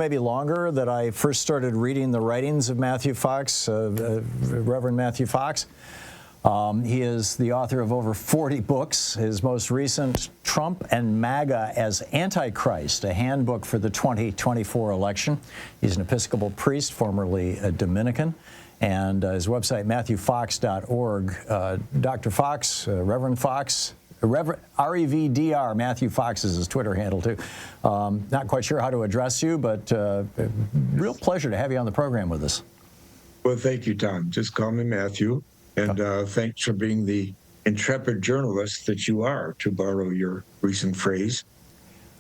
maybe longer, that I first started reading the writings of Matthew Fox, Reverend Matthew Fox. He is the author of over 40 books. His most recent, Trump and MAGA as Antichrist, a handbook for the 2024 election. He's an Episcopal priest, formerly a Dominican, and his website, MatthewFox.org. Dr. Fox, Reverend Fox, REVDR, Matthew Fox is his Twitter handle, too. Not quite sure how to address you, but real pleasure to have you on the program with us. Well, thank you, Tom. Just call me Matthew. And thanks for being the intrepid journalist that you are, to borrow your recent phrase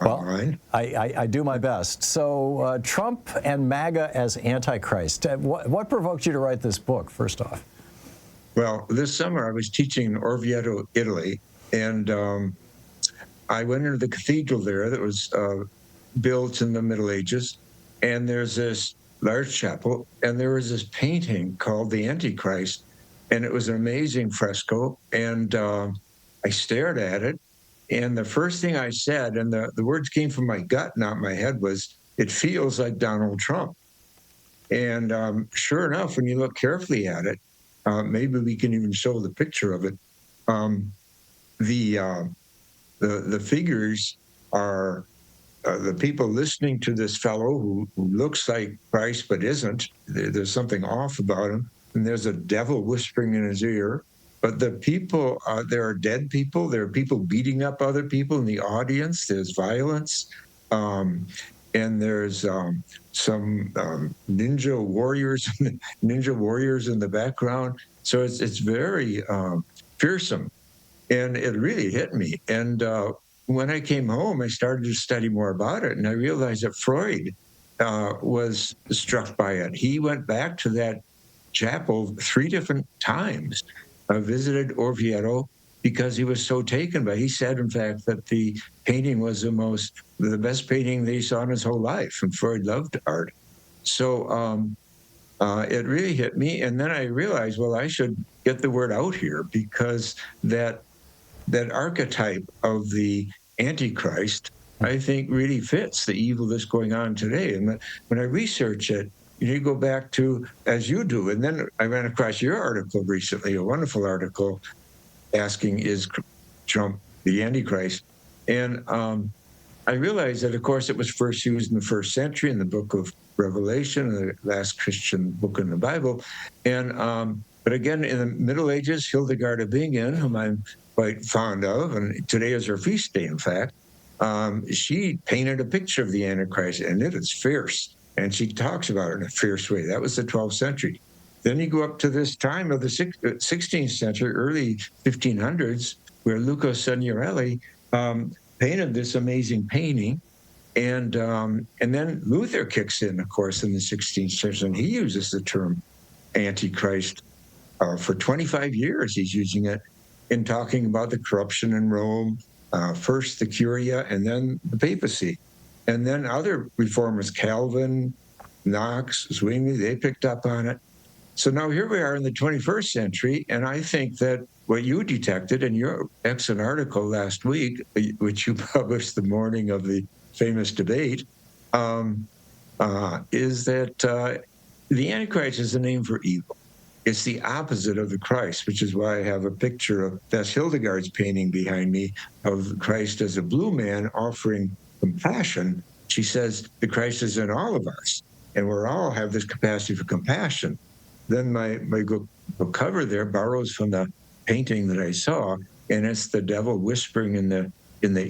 online. Well, I do my best. So Trump and MAGA as Antichrist. What provoked you to write this book, first off? Well, this summer I was teaching in Orvieto, Italy, and I went into the cathedral there that was built in the Middle Ages, and there's this large chapel, and there was this painting called The Antichrist, and it was an amazing fresco, and I stared at it, and the first thing I said, and the words came from my gut, not my head, was, "It feels like Donald Trump." And sure enough, when you look carefully at it, maybe we can even show the picture of it. The figures are the people listening to this fellow who looks like Christ but isn't. There's something off about him, and there's a devil whispering in his ear. But the people, there are dead people. There are people beating up other people in the audience. There's violence, and there's some ninja warriors in the background. So it's very fearsome. And it really hit me. And when I came home, I started to study more about it, and I realized that Freud was struck by it. He went back to that chapel 3 different times, visited Orvieto, because he was so taken by it. He said, in fact, that the painting was the best painting that he saw in his whole life, and Freud loved art. So it really hit me, and then I realized, well, I should get the word out here, because that archetype of the Antichrist, I think, really fits the evil that's going on today. And when I research it, you go back to, as you do, and then I ran across your article recently, a wonderful article asking, is Trump the Antichrist? And I realized that, of course, it was first used in the 1st century in the book of Revelation, the last Christian book in the Bible. And but again, in the Middle Ages, Hildegard of Bingen, whom I'm quite fond of, and today is her feast day, in fact, she painted a picture of the Antichrist, and it is fierce. And she talks about it in a fierce way. That was the 12th century. Then you go up to this time of the 16th century, early 1500s, where Luca Signorelli painted this amazing painting. And then Luther kicks in, of course, in the 16th century, and he uses the term Antichrist. For 25 years, he's using it in talking about the corruption in Rome, first the Curia, and then the papacy. And then other reformers, Calvin, Knox, Zwingli, they picked up on it. So now here we are in the 21st century, and I think that what you detected in your excellent article last week, which you published the morning of the famous debate, is that the Antichrist is a name for evil. It's the opposite of the Christ, which is why I have a picture of, that's Hildegard's painting behind me, of Christ as a blue man offering compassion. She says the Christ is in all of us, and we all have this capacity for compassion. Then my book cover there borrows from the painting that I saw, and it's the devil whispering in the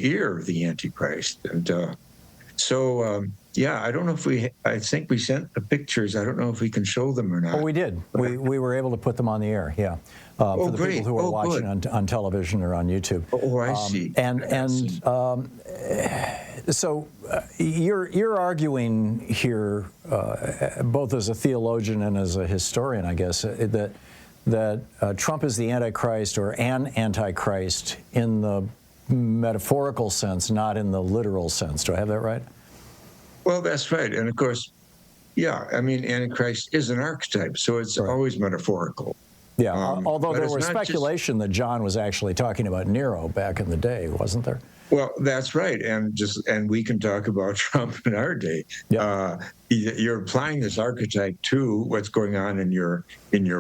ear of the Antichrist. And yeah, I don't know if I think we sent the pictures. I don't know if we can show them or not. Oh, we did. We were able to put them on the air, yeah. For the people who are watching on television or on YouTube. Oh, I see. So you're arguing here, both as a theologian and as a historian, I guess, that Trump is the Antichrist, or an Antichrist, in the metaphorical sense, not in the literal sense. Do I have that right? Well, that's right. And of course, yeah, I mean, Antichrist is an archetype, so it's always metaphorical. Yeah, although but there it's was not just. speculation that John was actually talking about Nero back in the day, wasn't there? Well, that's right, and we can talk about Trump in our day. Yeah. You're applying this archetype to what's going on in your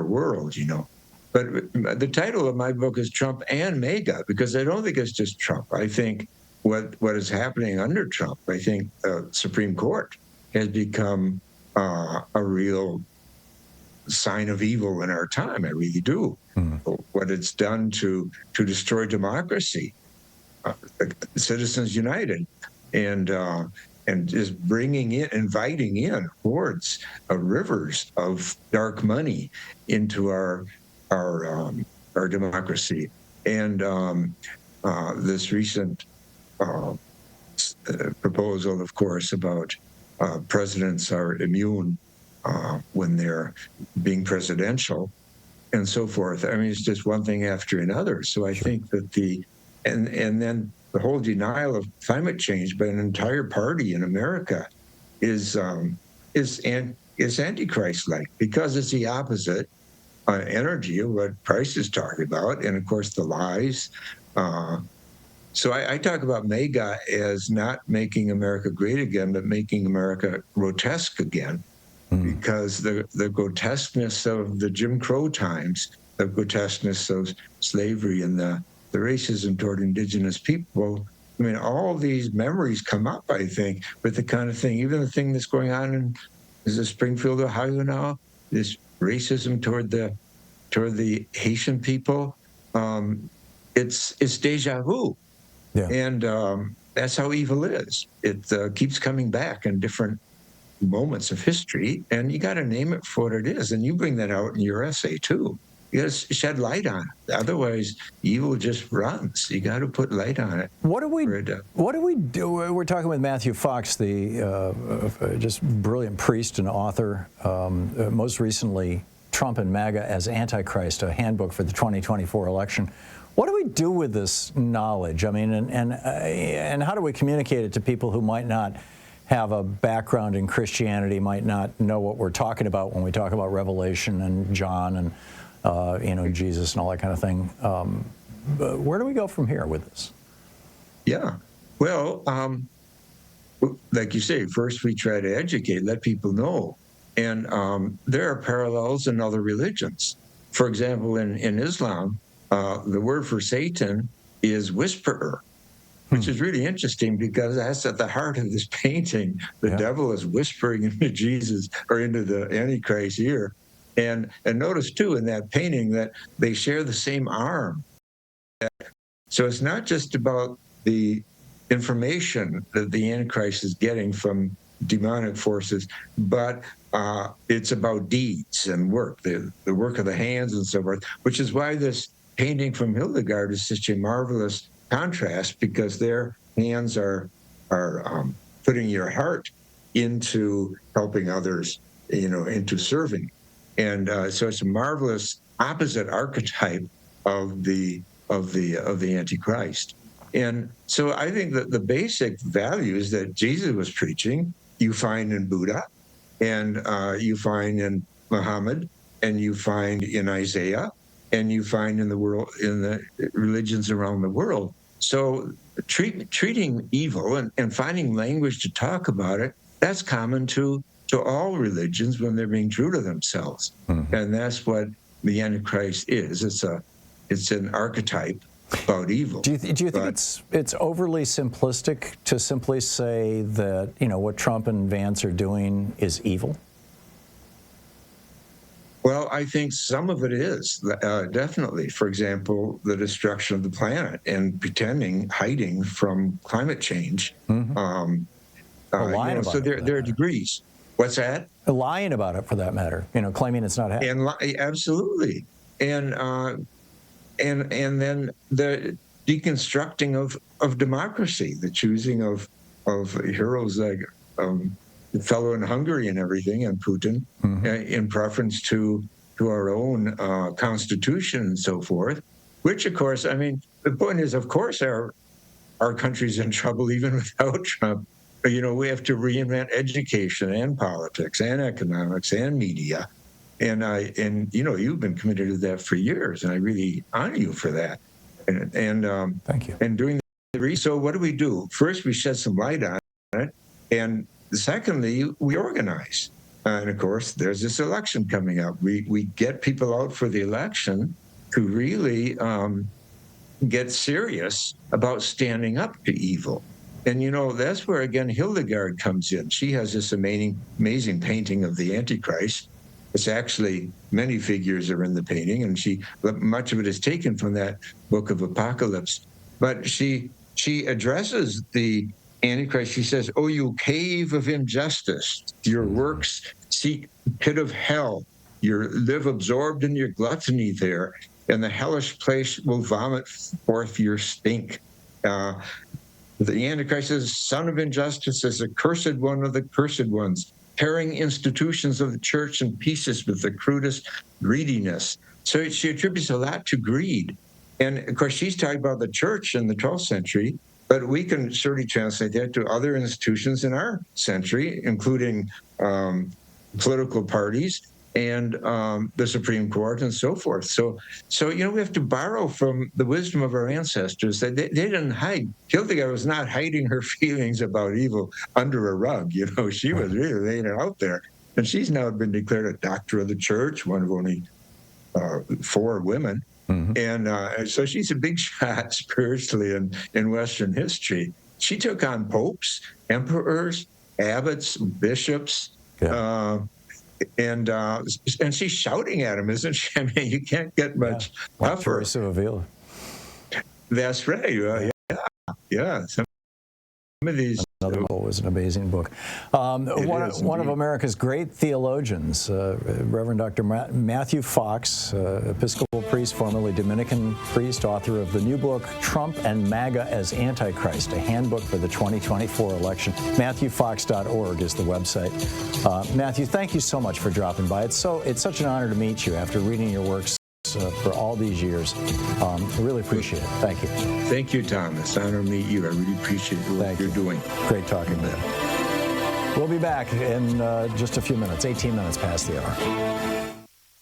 world, you know. But the title of my book is Trump and MAGA, because I don't think it's just Trump. I think what is happening under Trump, I think the Supreme Court has become a real sign of evil in our time. I really do. What it's done to destroy democracy. Citizens United, and just inviting in hordes of rivers of dark money into our democracy, and this recent proposal, of course, about presidents are immune when they're being presidential, and so forth. I mean, it's just one thing after another. So I think that and then the whole denial of climate change by an entire party in America is antichrist-like, because it's the opposite energy of what Price is talking about, and of course the lies. So I talk about MAGA as not making America great again, but making America grotesque again, because the grotesqueness of the Jim Crow times, the grotesqueness of slavery, and the racism toward indigenous people. I mean, all these memories come up, I think, with the kind of thing, even the thing that's going on in Springfield, Ohio now, this racism toward the Haitian people. It's deja vu. Yeah. And that's how evil is. It keeps coming back in different moments of history, and you got to name it for what it is. And you bring that out in your essay too. You got to shed light on it. Otherwise, evil just runs. You got to put light on it. What do we do? We're talking with Matthew Fox, the just brilliant priest and author. Most recently, Trump and MAGA as Antichrist, a handbook for the 2024 election. What do we do with this knowledge? I mean, and how do we communicate it to people who might not have a background in Christianity, might not know what we're talking about when we talk about Revelation and John and Jesus and all that kind of thing? But where do we go from here with this? Yeah, well, like you say, first we try to educate, let people know. And there are parallels in other religions. For example, in Islam, the word for Satan is whisperer, which is really interesting, because that's at the heart of this painting. The devil is whispering into Jesus, or into the Antichrist's ear. And notice, too, in that painting that they share the same arm. So it's not just about the information that the Antichrist is getting from demonic forces, but it's about deeds and work, the work of the hands and so forth, which is why this painting from Hildegard is such a marvelous contrast, because their hands are putting your heart into helping others, into serving. And so it's a marvelous opposite archetype of the Antichrist. And so I think that the basic values that Jesus was preaching, you find in Buddha, and you find in Muhammad, and you find in Isaiah, and you find in the religions around the world. So treating evil and finding language to talk about it, that's common to all religions when they're being true to themselves. And that's what the Antichrist is. It's an archetype about evil. Do you think it's overly simplistic to simply say that what Trump and Vance are doing is evil? Well, I think some of it is, definitely. For example, the destruction of the planet and hiding from climate change. Lying about so there are degrees. What's that? Lying about it, for that matter. Claiming it's not happening. Absolutely. And then the deconstructing of democracy, the choosing of heroes like the fellow in Hungary and everything, and Putin, in preference to our own constitution and so forth, which, of course, I mean, the point is, of course, our country's in trouble even without Trump. We have to reinvent education and politics and economics and media. and you've been committed to that for years, and I really honor you for that. And thank you. And during the research, so what do? First, we shed some light on it, and secondly, we organize. And of course, there's this election coming up. We get people out for the election to really get serious about standing up to evil. And that's where again Hildegard comes in. She has this amazing painting of the Antichrist. It's actually many figures are in the painting, and much of it is taken from that book of Apocalypse. But she addresses the Antichrist. She says, "Oh, you cave of injustice, your works seek pit of hell. You live absorbed in your gluttony there, and the hellish place will vomit forth your stink." The Antichrist is son of injustice, is a cursed one of the cursed ones, tearing institutions of the church in pieces with the crudest greediness. So she attributes a lot to greed. And of course, she's talking about the church in the 12th century, but we can certainly translate that to other institutions in our century, including political parties and the Supreme Court and so forth. So we have to borrow from the wisdom of our ancestors. They didn't hide. Hildegard was not hiding her feelings about evil under a rug. She was really laying it out there. And she's now been declared a doctor of the church, one of only 4 women. Mm-hmm. And so she's a big shot spiritually in Western history. She took on popes, emperors, abbots, bishops, and she's shouting at him, isn't she? I mean, you can't get much tougher. That's right. Yeah. Some of these. Another book was an amazing book. One of America's great theologians, Reverend Dr. Matthew Fox, Episcopal priest, formerly Dominican priest, author of the new book, Trump and MAGA as Antichrist, a handbook for the 2024 election. MatthewFox.org is the website. Matthew, thank you so much for dropping by. It's such an honor to meet you after reading your works for all these years. I really appreciate it. Thank you. Thank you, Thomas. Honor to meet you. I really appreciate what you're doing. Great talking to you. We'll be back in just a few minutes, 18 minutes past the hour.